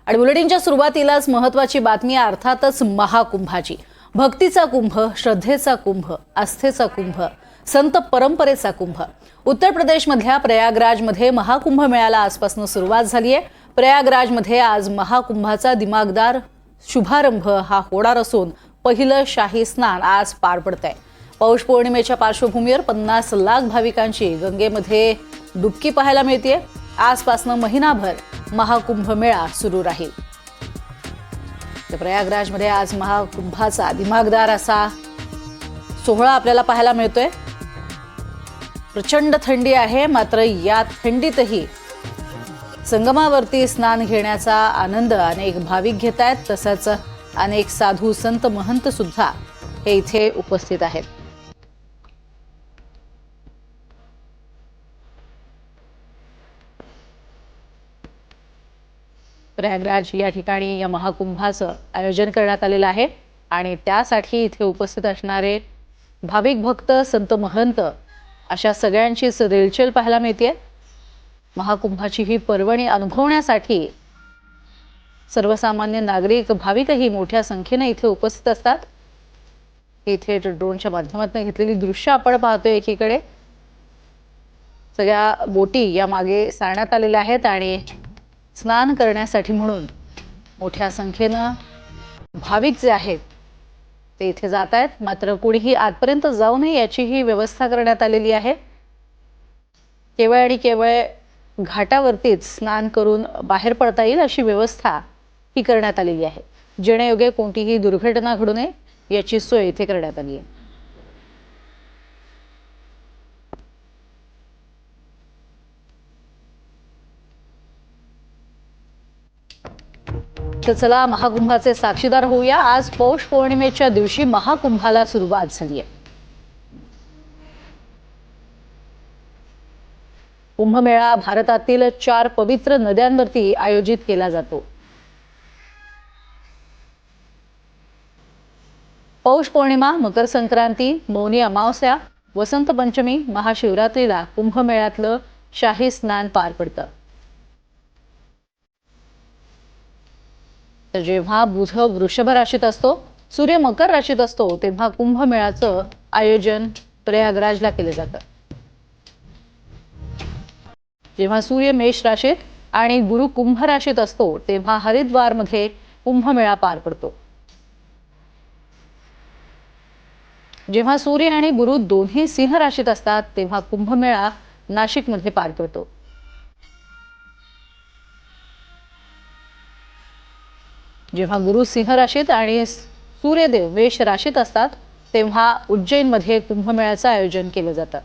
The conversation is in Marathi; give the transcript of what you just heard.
आणि बुलेटिनच्या सुरुवातीलाच महत्त्वाची बातमी अर्थातच महाकुंभाची। भक्तीचा कुंभ, श्रद्धेचा कुंभ, आस्थेचा कुंभ, संत परंपरेचा कुंभ। उत्तर प्रदेशमधल्या प्रयागराजमध्ये महाकुंभ मेळ्याला आजपासून सुरुवात झाली आहे। प्रयागराजमध्ये आज महाकुंभाचा दिमागदार शुभारंभ हा होणार असून पहिलं शाही स्नान आज पार पडतंय। पौष पौर्णिमेच्या पार्श्वभूमीवर 50 लाख भाविकांची गंगेमध्ये डुबकी पाहायला मिळते। आजपासून महिनाभर महाकुंभ मेळा सुरू राहील। प्रयागराजमध्ये आज महाकुंभाचा दिमागदार असा सोहळा आपल्याला पाहायला मिळतोय। प्रचंड थंडी आहे, मात्र या थंडीतही संगमावरती स्नान घेण्याचा आनंद अनेक भाविक घेत आहेत। तसंच अनेक साधू संत महंत सुद्धा हे इथे उपस्थित आहेत। प्रयागराज या ठिकाणी या महाकुंभाचं आयोजन करण्यात आलेलं आहे आणि त्यासाठी इथे उपस्थित असणारे भाविक भक्त, संत महंत अशा सगळ्यांचीच रेलचेल पाहायला मिळते। महाकुंभाची ही पर्वणी अनुभवण्यासाठी सर्वसामान्य नागरिक, भाविकही मोठ्या संख्येने इथे उपस्थित असतात। इथे ड्रोनच्या माध्यमातून घेतलेली दृश्य आपण पाहतोय। एकीकडे सगळ्या बोटी या मागे सारण्यात आलेल्या आहेत आणि स्नान करण्यासाठी म्हणून मोठ्या संख्येने भाविक जे आहेत ते इथे जात आहेत। मात्र कोणीही आतपर्यंत जाऊ नये याची ही व्यवस्था करण्यात आलेली आहे। केवळ आणि केवळ घाटावरतीच स्नान करून बाहेर पडता येईल अशी व्यवस्था ही करण्यात आलेली आहे, जेणेयोगे कोणतीही दुर्घटना घडू नये याची सोय इथे करण्यात आली आहे। तर चला महाकुंभाचे साक्षीदार होऊया। आज पौष पौर्णिमेच्या दिवशी महाकुंभाला सुरुवात झाली आहे। कुंभमेळा भारतातील 4 पवित्र नद्यांवरती आयोजित केला जातो। पौष पौर्णिमा, मकर संक्रांती, मौनी अमावस्या, वसंत पंचमी, महाशिवरात्रीला कुंभमेळ्यातलं शाही स्नान पार पडतं। तर जेव्हा बुध वृषभ राशीत असतो, सूर्य मकर राशीत असतो, तेव्हा कुंभमेळ्याचं आयोजन प्रयागराजला केलं जातं। जेव्हा सूर्य मेष राशीत आणि गुरु कुंभ राशीत असतो, तेव्हा हरिद्वारमध्ये कुंभमेळा पार पडतो। जेव्हा सूर्य आणि गुरु दोन्ही सिंह राशीत असतात, तेव्हा कुंभमेळा नाशिकमध्ये पार पडतो। जेव्हा गुरु सिंह राशीत आणि सूर्यदेव मेष राशीत असतात, तेव्हा उज्जैनमध्ये कुंभमेळ्याचं आयोजन केलं जातं।